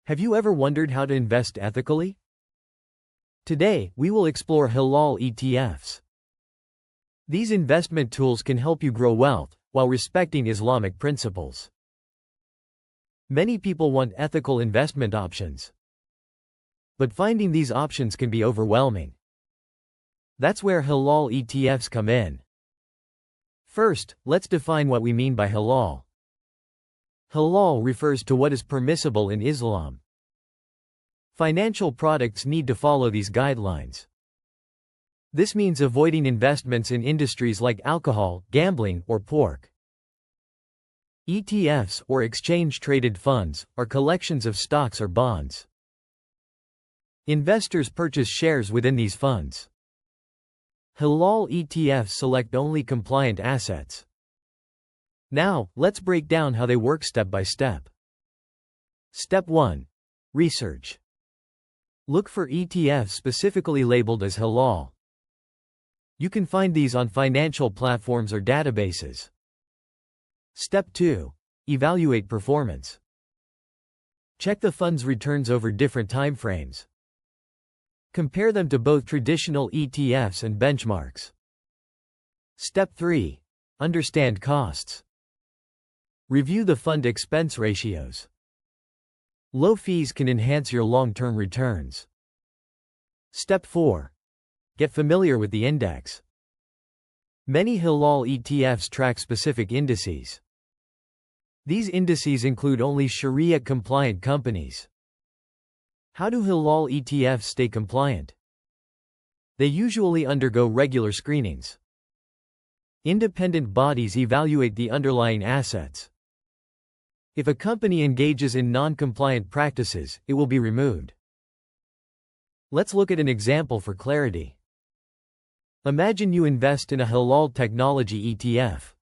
Have you ever wondered how to invest ethically? Today, we will explore Halal ETFs. These investment tools can help you grow wealth, while respecting Islamic principles. Many people want ethical investment options. But finding these options can be overwhelming. That's where Halal ETFs come in. First, let's define what we mean by halal. Halal refers to what is permissible in Islam. Financial products need to follow these guidelines. This means avoiding investments in industries like alcohol, gambling, or pork. ETFs, or exchange-traded funds, are collections of stocks or bonds. Investors purchase shares within these funds. Halal ETFs select only compliant assets. Now, let's break down how they work step by step. Step 1. Research. Look for ETFs specifically labeled as halal. You can find these on financial platforms or databases. Step 2. Evaluate performance. Check the fund's returns over different timeframes. Compare them to both traditional ETFs and benchmarks. Step 3. Understand costs. Review the fund expense ratios. Low fees can enhance your long-term returns. Step 4. Get familiar with the index. Many halal ETFs track specific indices. These indices include only Shariah-compliant companies. How do halal ETFs stay compliant? They usually undergo regular screenings. Independent bodies evaluate the underlying assets. If a company engages in non-compliant practices, it will be removed. Let's look at an example for clarity. Imagine you invest in a halal technology ETF.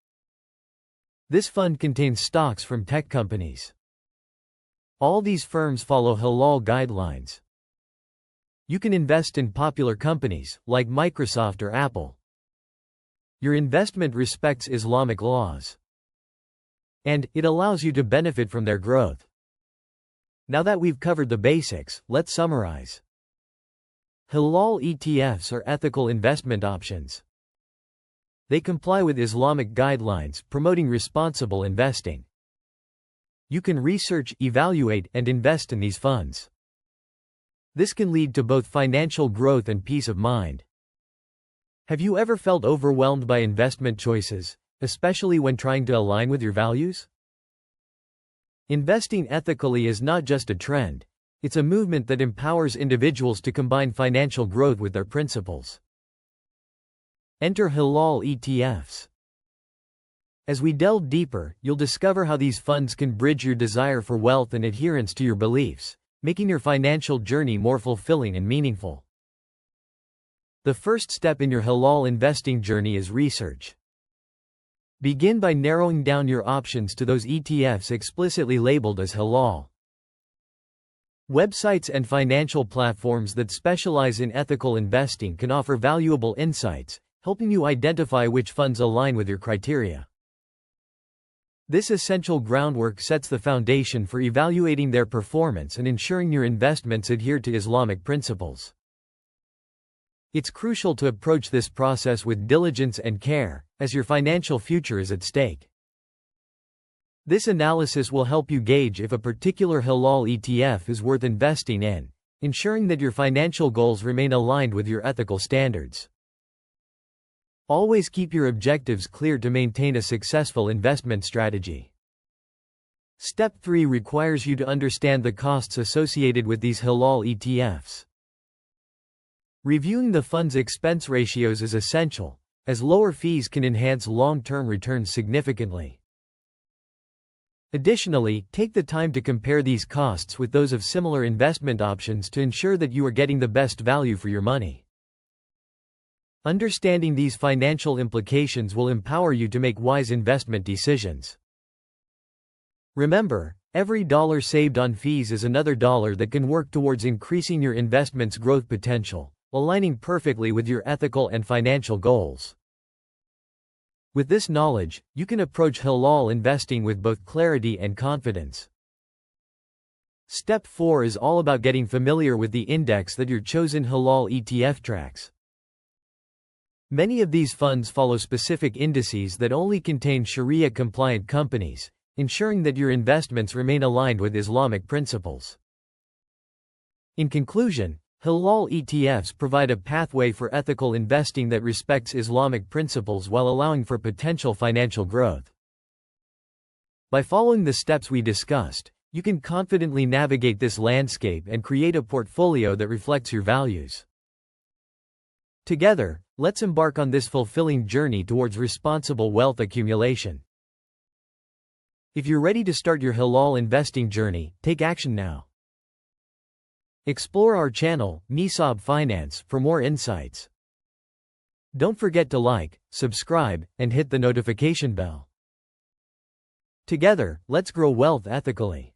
This fund contains stocks from tech companies. All these firms follow halal guidelines. You can invest in popular companies, like Microsoft or Apple. Your investment respects Islamic laws. And it allows you to benefit from their growth. Now that we've covered the basics, let's summarize. Halal ETFs are ethical investment options. They comply with Islamic guidelines, promoting responsible investing. You can research, evaluate, and invest in these funds. This can lead to both financial growth and peace of mind. Have you ever felt overwhelmed by investment choices, especially when trying to align with your values? Investing ethically is not just a trend, it's a movement that empowers individuals to combine financial growth with their principles. Enter Halal ETFs. As we delve deeper, you'll discover how these funds can bridge your desire for wealth and adherence to your beliefs, making your financial journey more fulfilling and meaningful. The first step in your halal investing journey is research. Begin by narrowing down your options to those ETFs explicitly labeled as halal. Websites and financial platforms that specialize in ethical investing can offer valuable insights, helping you identify which funds align with your criteria. This essential groundwork sets the foundation for evaluating their performance and ensuring your investments adhere to Islamic principles. It's crucial to approach this process with diligence and care, as your financial future is at stake. This analysis will help you gauge if a particular halal ETF is worth investing in, ensuring that your financial goals remain aligned with your ethical standards. Always keep your objectives clear to maintain a successful investment strategy. Step 3 requires you to understand the costs associated with these halal ETFs. Reviewing the fund's expense ratios is essential, as lower fees can enhance long-term returns significantly. Additionally, take the time to compare these costs with those of similar investment options to ensure that you are getting the best value for your money. Understanding these financial implications will empower you to make wise investment decisions. Remember, every dollar saved on fees is another dollar that can work towards increasing your investment's growth potential, aligning perfectly with your ethical and financial goals. With this knowledge, you can approach halal investing with both clarity and confidence. Step 4 is all about getting familiar with the index that your chosen Halal ETF tracks. Many of these funds follow specific indices that only contain Sharia-compliant companies, ensuring that your investments remain aligned with Islamic principles. In conclusion, Halal ETFs provide a pathway for ethical investing that respects Islamic principles while allowing for potential financial growth. By following the steps we discussed, you can confidently navigate this landscape and create a portfolio that reflects your values. Together, let's embark on this fulfilling journey towards responsible wealth accumulation. If you're ready to start your halal investing journey, take action now. Explore our channel, NISAB Finance, for more insights. Don't forget to like, subscribe, and hit the notification bell. Together, let's grow wealth ethically.